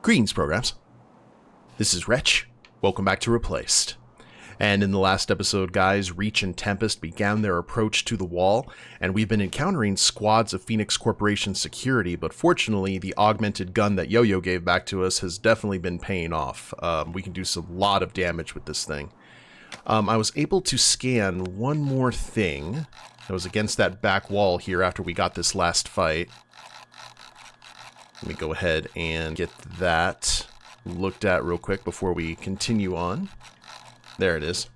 Greetings, programs. This is Wretch. Welcome back to Replaced. And in the last episode, guys, R.E.A.C.H and Tempest began their approach to the wall, and we've been encountering squads of Phoenix Corporation security, but fortunately, the augmented gun that Yo-Yo gave back to us has definitely been paying off. We can do a lot of damage with this thing. I was able to scan one more thing that was against that back wall here after we got this last fight. Let me go ahead and get that looked at real quick before we continue on. There it is.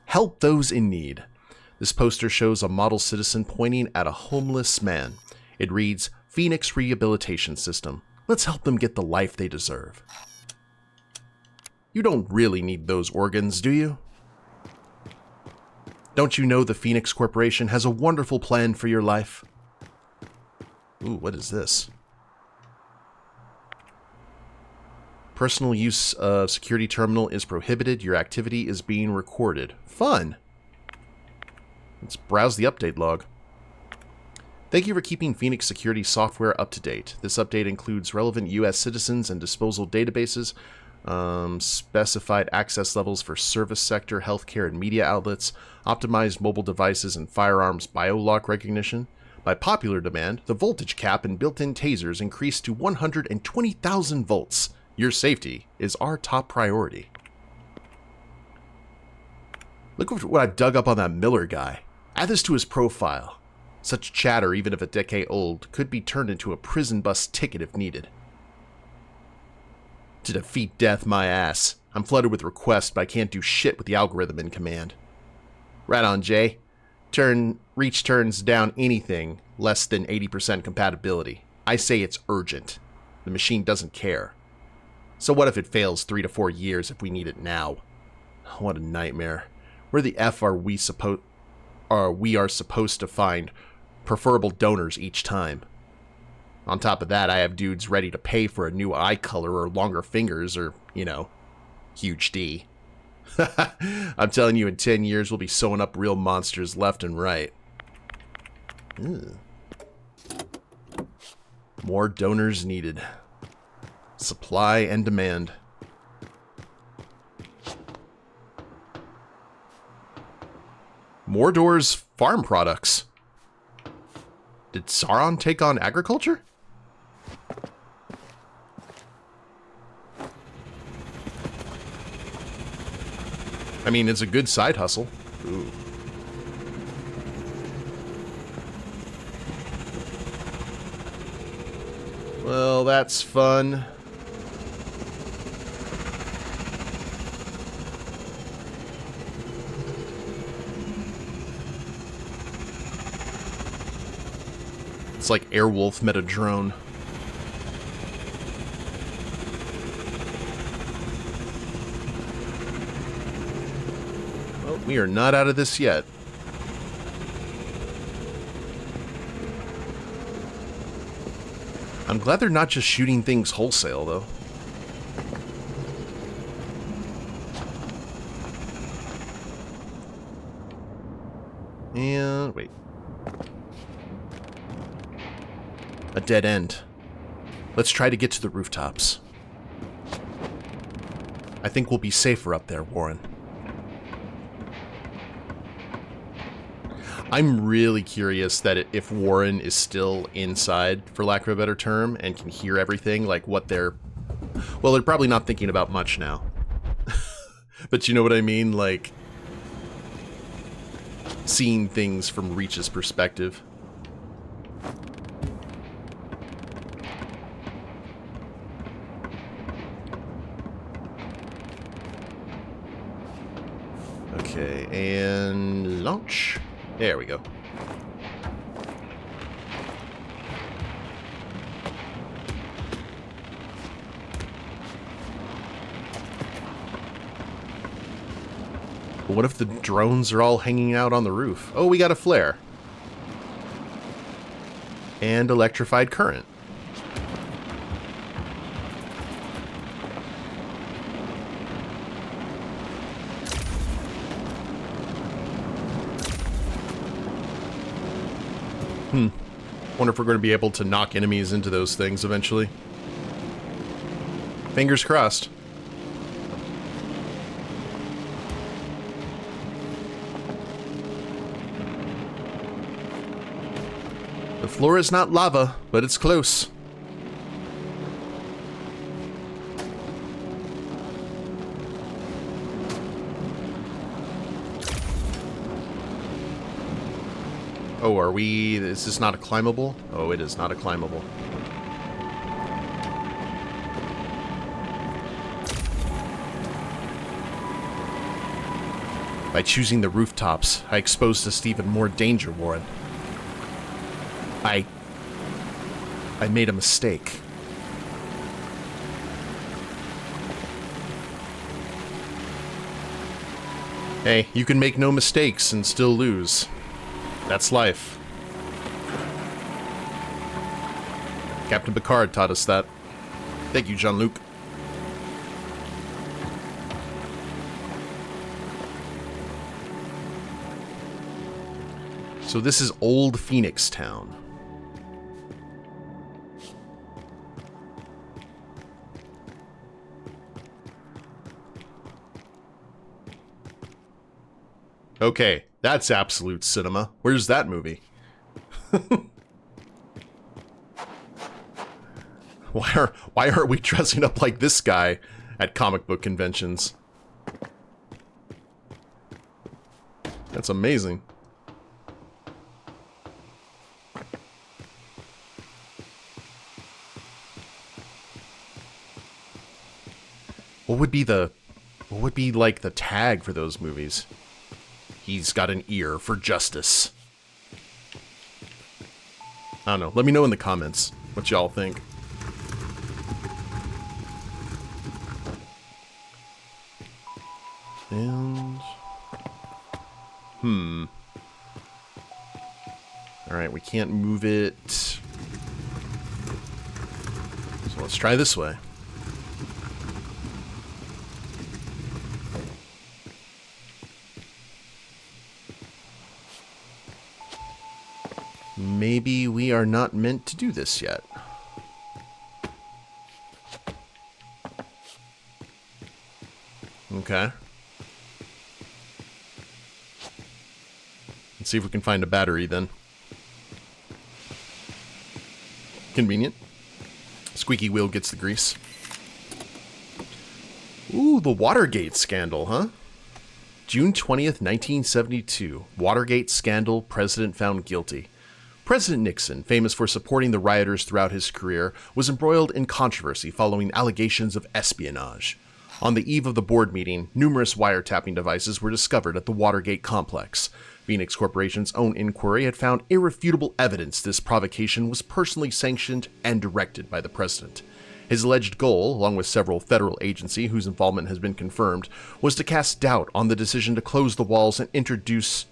Help those in need. This poster shows a model citizen pointing at a homeless man. It reads, Phoenix Rehabilitation System. Let's help them get the life they deserve. You don't really need those organs, do you? Don't you know the Phoenix Corporation has a wonderful plan for your life? Ooh, what is this? Personal use of security terminal is prohibited. Your activity is being recorded. Fun. Let's browse the update log. Thank you for keeping Phoenix security software up to date. This update includes relevant U.S. citizens and disposal databases, specified access levels for service sector, healthcare, and media outlets, optimized mobile devices and firearms biolock recognition. By popular demand, the voltage cap and built-in tasers increased to 120,000 volts. Your safety is our top priority. Look what I've dug up on that Miller guy. Add this to his profile. Such chatter, even if a decade old, could be turned into a prison bus ticket if needed. To defeat death, my ass. I'm flooded with requests, but I can't do shit with the algorithm in command. Right on, Jay. R.E.A.C.H turns down anything less than 80% compatibility. I say it's urgent. The machine doesn't care. So what if it fails 3 to 4 years if we need it now? What a nightmare. Where the F are we supposed to find preferable donors each time? On top of that, I have dudes ready to pay for a new eye color or longer fingers or, you know, huge D. I'm telling you, in 10 years, we'll be sewing up real monsters left and right. More donors needed. Supply and demand. Mordor's farm products. Did Sauron take on agriculture? I mean, it's a good side hustle. Ooh. Well, that's fun. It's like Airwolf met a drone. Well, we are not out of this yet. I'm glad they're not just shooting things wholesale, though. And wait. A dead end. Let's try to get to the rooftops. I think we'll be safer up there, Warren. I'm really curious that if Warren is still inside, for lack of a better term, and can hear everything, like what they're... Well, they're probably not thinking about much now. But you know what I mean? Like, seeing things from R.E.A.C.H's perspective. Okay, and launch. There we go. What if the drones are all hanging out on the roof? Oh, we got a flare. And electrified current. Wonder if we're going to be able to knock enemies into those things eventually. Fingers crossed. The floor is not lava, but it's close. Oh, are we... Is this not a climbable? Oh, it is not a climbable. By choosing the rooftops, I exposed us to even more danger, Warren. I made a mistake. Hey, you can make no mistakes and still lose. That's life. Captain Picard taught us that. Thank you, Jean-Luc. So this is Old Phoenix Town. Okay, that's absolute cinema. Where's that movie? Why aren't we dressing up like this guy at comic book conventions? That's amazing. What would be like the tag for those movies? He's got an ear for justice. I don't know. Let me know in the comments what y'all think. And... Alright, we can't move it. So let's try this way. Maybe we are not meant to do this yet. Okay. Let's see if we can find a battery then. Convenient. Squeaky wheel gets the grease. Ooh, the Watergate scandal, huh? June 20th, 1972. Watergate scandal, president found guilty. President Nixon, famous for supporting the rioters throughout his career, was embroiled in controversy following allegations of espionage. On the eve of the board meeting, numerous wiretapping devices were discovered at the Watergate complex. Phoenix Corporation's own inquiry had found irrefutable evidence this provocation was personally sanctioned and directed by the president. His alleged goal, along with several federal agencies whose involvement has been confirmed, was to cast doubt on the decision to close the walls and introduce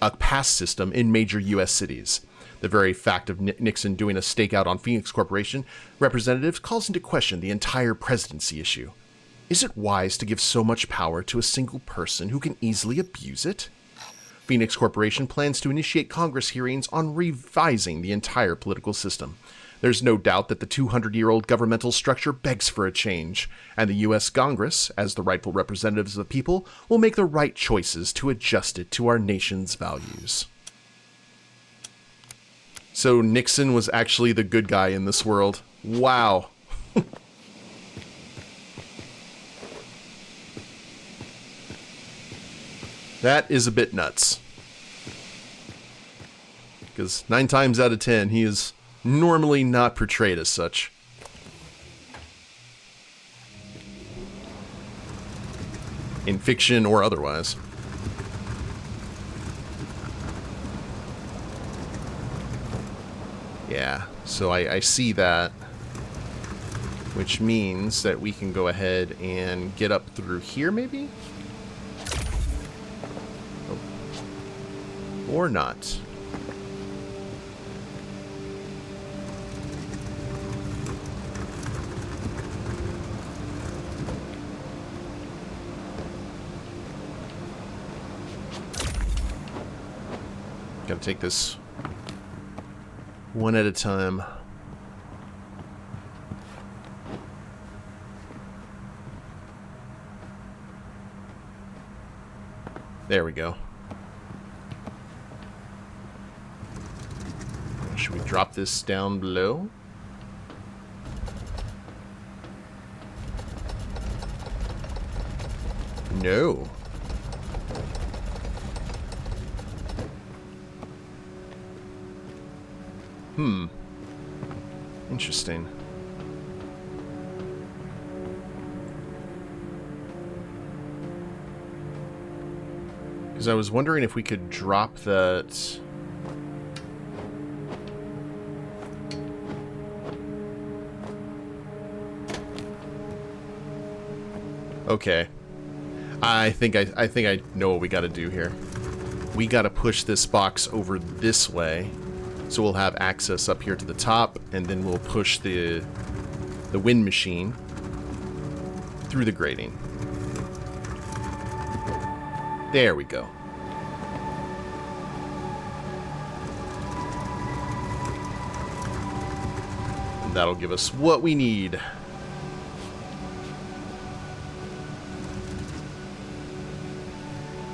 a pass system in major U.S. cities. The very fact of Nixon doing a stakeout on Phoenix Corporation representatives calls into question the entire presidency issue. Is it wise to give so much power to a single person who can easily abuse it? Phoenix Corporation plans to initiate Congress hearings on revising the entire political system. There's no doubt that the 200-year-old governmental structure begs for a change, and the U.S. Congress, as the rightful representatives of the people, will make the right choices to adjust it to our nation's values. So Nixon was actually the good guy in this world. Wow. That is a bit nuts. Because 9 times out of 10, he is normally not portrayed as such. In fiction or otherwise. Yeah, so I see that. Which means that we can go ahead and get up through here, maybe? Oh. Or not. Gotta take this one at a time. There we go. Should we drop this down below? No. Interesting. Because I was wondering if we could drop that... Okay. I think I know what we gotta do here. We gotta push this box over this way, so we'll have access up here to the top, and then we'll push the wind machine through the grating. There we go. And that'll give us what we need.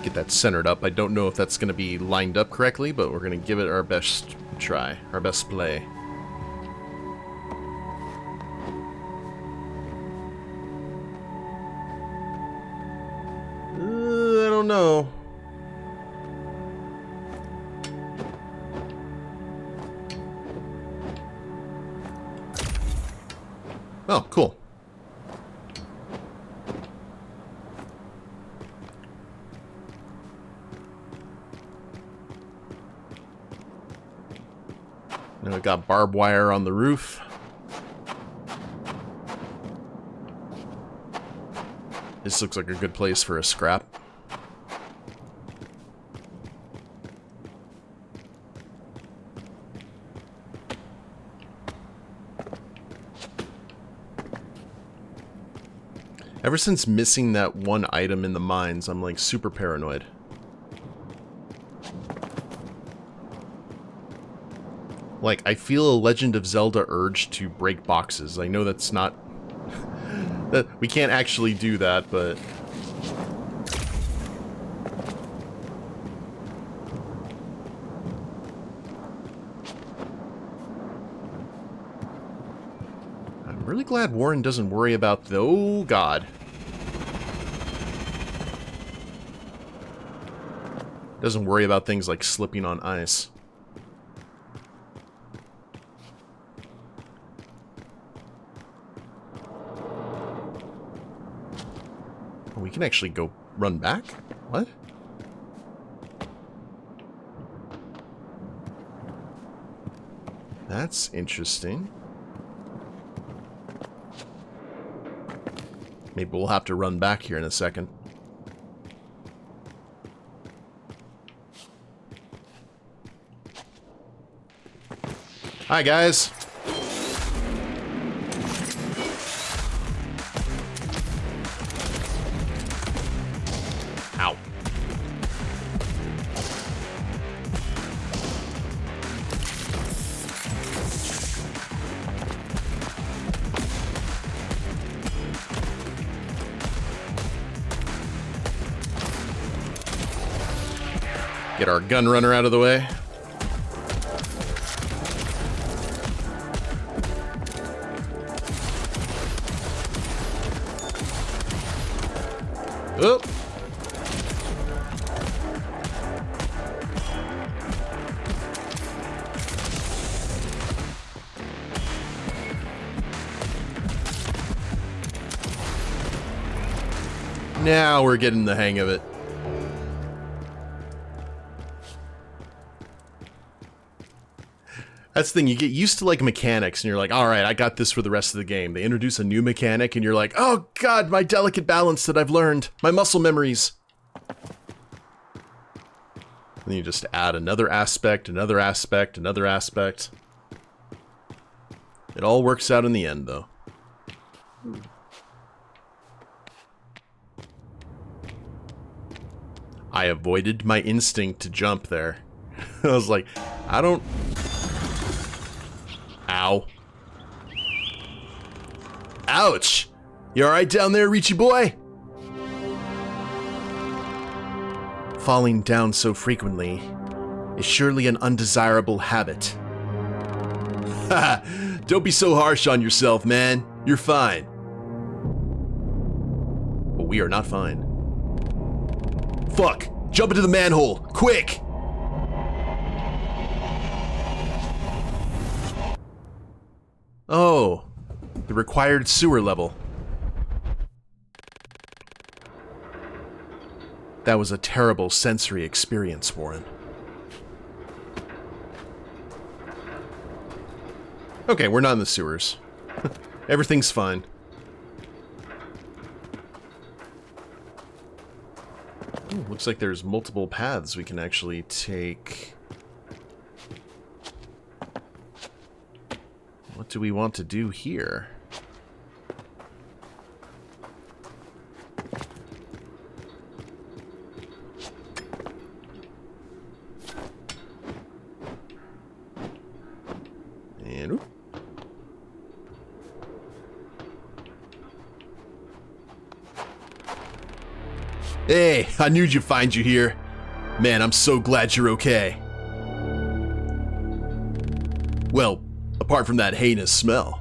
Get that centered up. I don't know if that's going to be lined up correctly, but we're going to give it our best try, our best play. I don't know. Oh, cool. Now we got barbed wire on the roof. This looks like a good place for a scrap. Ever since missing that one item in the mines, I'm like super paranoid. Like, I feel a Legend of Zelda urge to break boxes. I know that's not... that we can't actually do that, but... I'm really glad Warren doesn't worry about the... Oh, God. Doesn't worry about things like slipping on ice. We can actually go run back? What? That's interesting. Maybe we'll have to run back here in a second. Hi, guys. Ow. Get our gun runner out of the way. Oop. Now we're getting the hang of it. That's the thing, you get used to like mechanics and you're like, alright, I got this for the rest of the game. They introduce a new mechanic and you're like, oh god, my delicate balance that I've learned. My muscle memories. And then you just add another aspect, another aspect, another aspect. It all works out in the end, though. I avoided my instinct to jump there. I was like, I don't... Ow. Ouch! You alright down there, Richie boy? falling down so frequently is surely an undesirable habit. Haha, don't be so harsh on yourself, man. You're fine. But we are not fine. Fuck! Jump into the manhole! Quick! Oh, the required sewer level. That was a terrible sensory experience, Warren. Okay, we're not in the sewers. Everything's fine. Ooh, looks like there's multiple paths we can actually take. What do we want to do here? And oop. Hey, I knew you'd find you here. Man, I'm so glad you're okay. Well, apart from that heinous smell.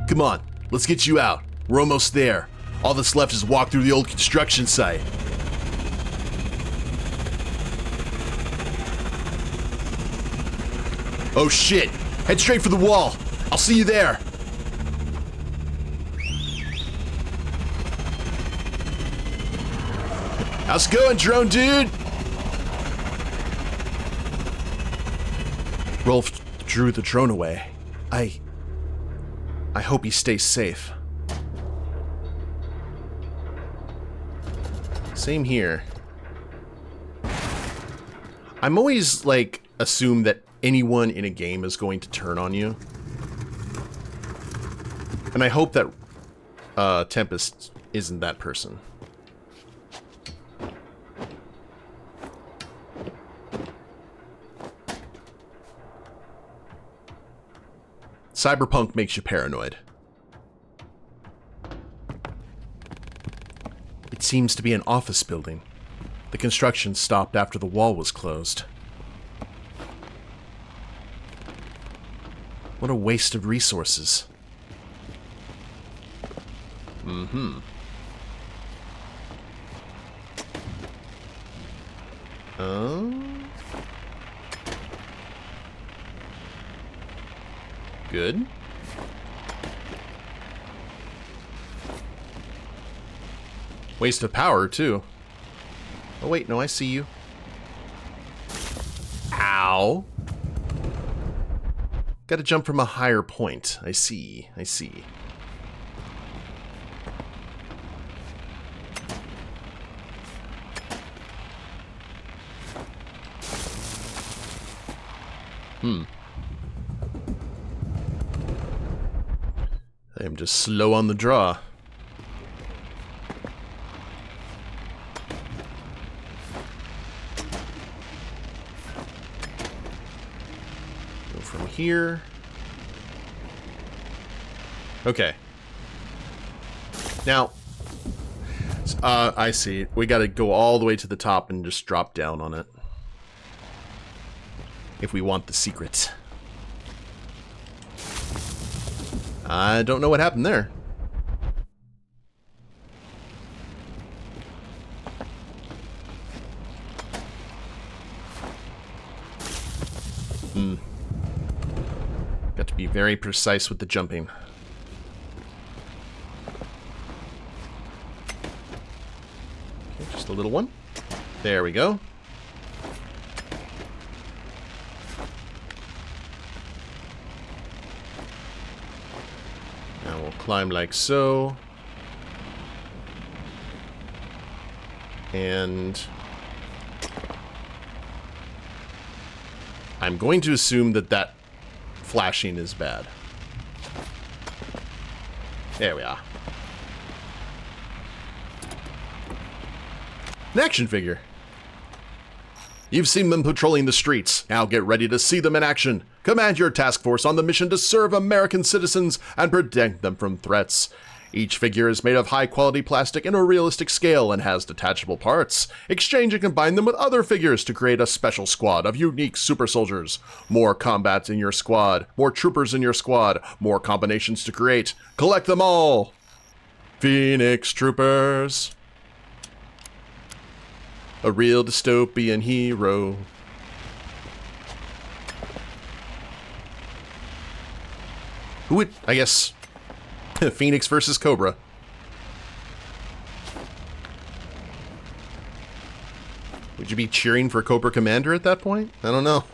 Come on, let's get you out. We're almost there. All that's left is walk through the old construction site. Oh shit! Head straight for the wall. I'll see you there. How's it going, drone dude? Rolf drew the drone away. I hope he stays safe. Same here. I'm always, like, assume that anyone in a game is going to turn on you. And I hope that Tempest isn't that person. Cyberpunk makes you paranoid. It seems to be an office building. The construction stopped after the wall was closed. What a waste of resources. Mm-hmm. Good. Waste of power, too. Oh, wait, no, I see you. Ow. Gotta jump from a higher point. I see, I see. I am just slow on the draw. Go from here. Okay. Now, I see. We gotta go all the way to the top and just drop down on it. If we want the secret. I don't know what happened there. Got to be very precise with the jumping. Okay, just a little one. There we go. Now we'll climb like so. And I'm going to assume that that flashing is bad. There we are. An action figure. You've seen them patrolling the streets. Now get ready to see them in action. Command your task force on the mission to serve American citizens and protect them from threats. Each figure is made of high-quality plastic in a realistic scale and has detachable parts. Exchange and combine them with other figures to create a special squad of unique super soldiers. More combat in your squad, more troopers in your squad, more combinations to create. Collect them all! Phoenix Troopers. A real dystopian hero. Who would, I guess, Phoenix versus Cobra. Would you be cheering for Cobra Commander at that point? I don't know.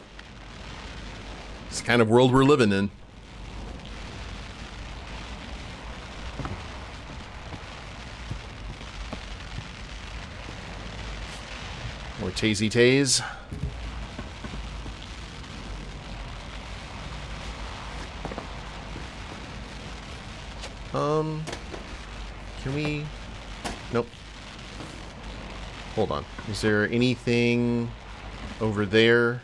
It's the kind of world we're living in. More Tazy Taze. Can we... Nope. Hold on. Is there anything over there?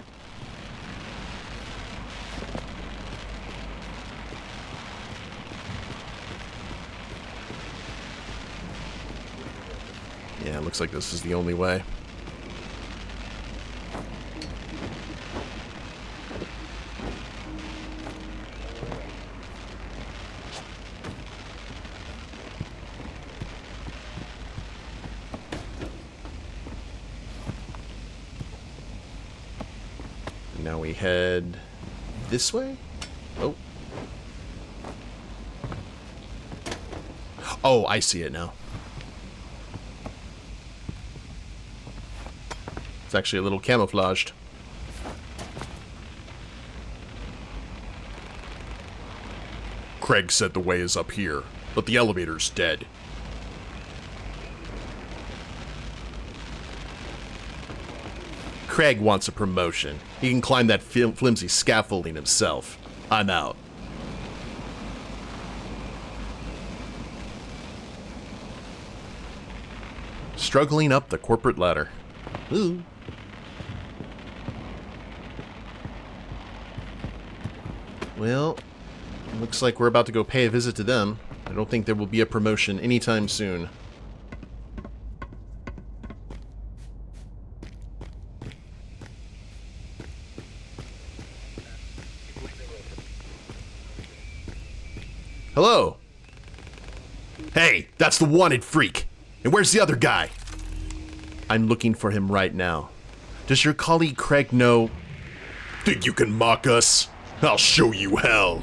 Yeah, it looks like this is the only way. Now we head this way? Oh. Oh, I see it now. It's actually a little camouflaged. Craig said the way is up here, but the elevator's dead. Craig wants a promotion. He can climb that flimsy scaffolding himself. I'm out. Struggling up the corporate ladder. Ooh. Well, looks like we're about to go pay a visit to them. I don't think there will be a promotion anytime soon. Hello. Hey, that's the wanted freak. And where's the other guy? I'm looking for him right now. Does your colleague Craig know? Think you can mock us? I'll show you hell.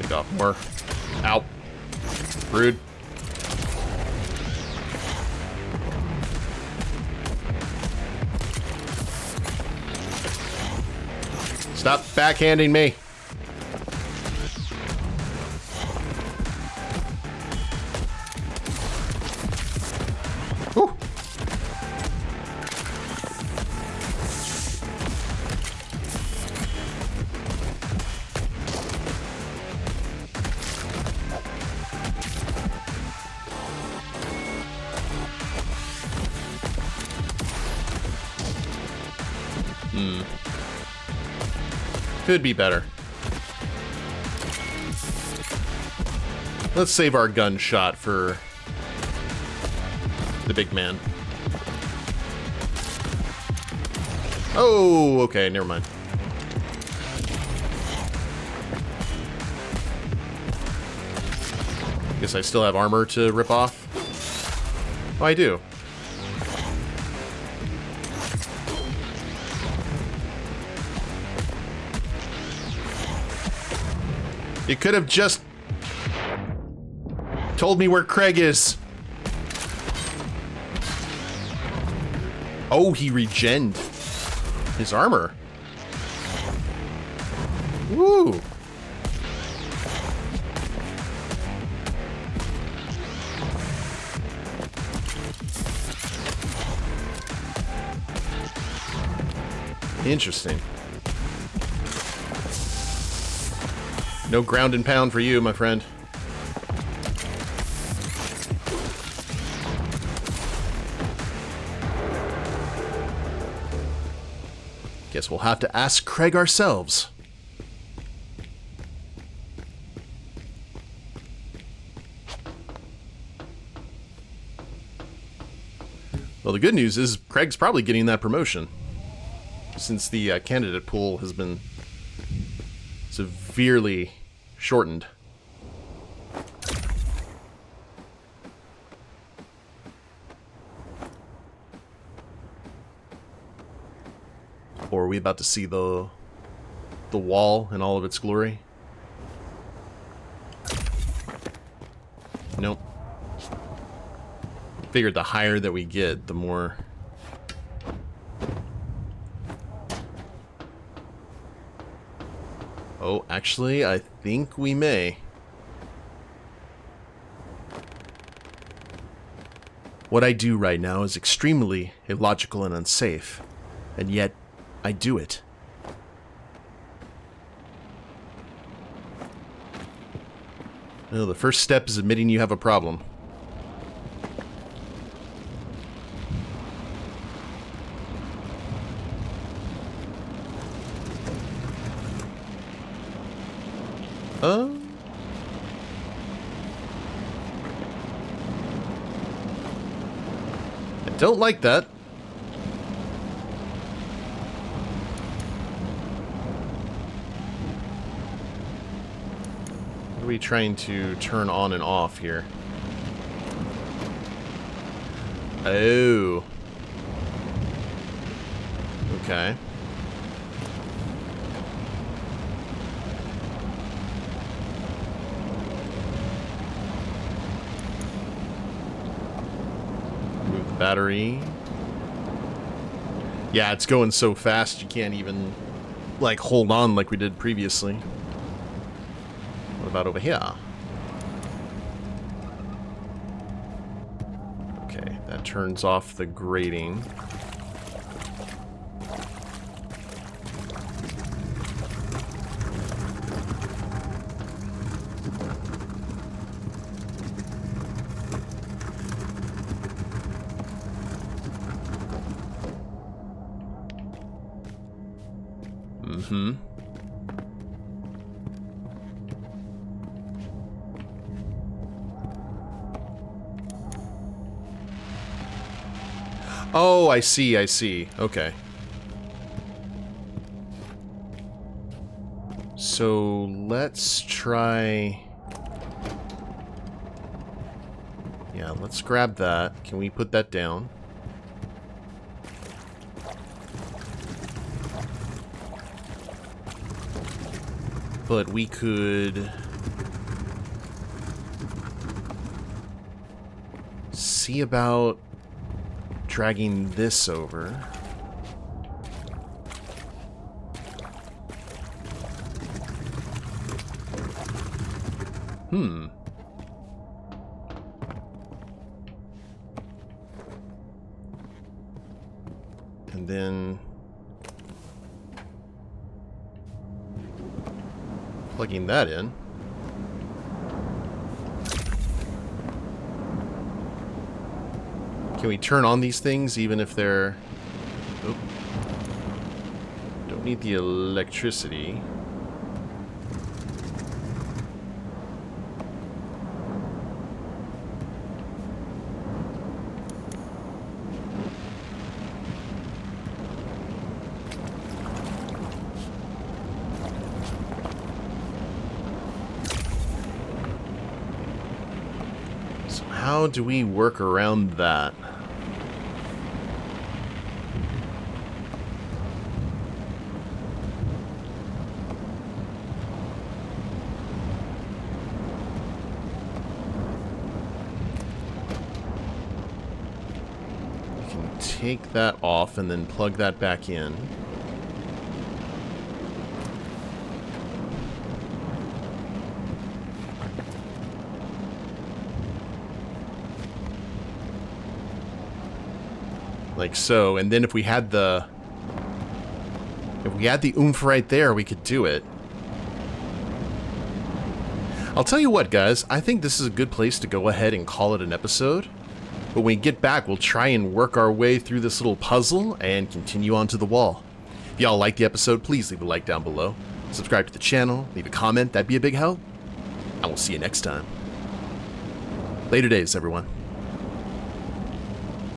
Take off more. Ow. Rude. Stop backhanding me. Whew. Could be better. Let's save our gunshot for the big man. Oh, okay, never mind. Guess I still have armor to rip off. Oh, I do. You could have just told me where Craig is. Oh, he regened his armor. Woo. Interesting. No ground and pound for you, my friend. Guess we'll have to ask Craig ourselves. Well, the good news is Craig's probably getting that promotion, since the candidate pool has been severely shortened. Or are we about to see the wall in all of its glory? Nope. Figured the higher that we get, the more... Oh, actually, I think we may. What I do right now is extremely illogical and unsafe, and yet I do it. Well, the first step is admitting you have a problem. I don't like that. What are we trying to turn on and off here? Oh. Okay. Battery. Yeah, it's going so fast you can't even, like, hold on like we did previously. What about over here? Okay, that turns off the grating. Oh, I see, I see. Okay. So, let's try... Yeah, let's grab that. Can we put that down? But we could... see about dragging this over. And then plugging that in. Can we turn on these things even if they're... Oh. Don't need the electricity. So how do we work around that? Take that off and then plug that back in. Like so, and then if we had the oomph right there, we could do it. I'll tell you what, guys, I think this is a good place to go ahead and call it an episode. But when we get back, we'll try and work our way through this little puzzle and continue on to the wall. If y'all liked the episode, please leave a like down below. Subscribe to the channel, leave a comment, that'd be a big help. And we'll see you next time. Later days, everyone.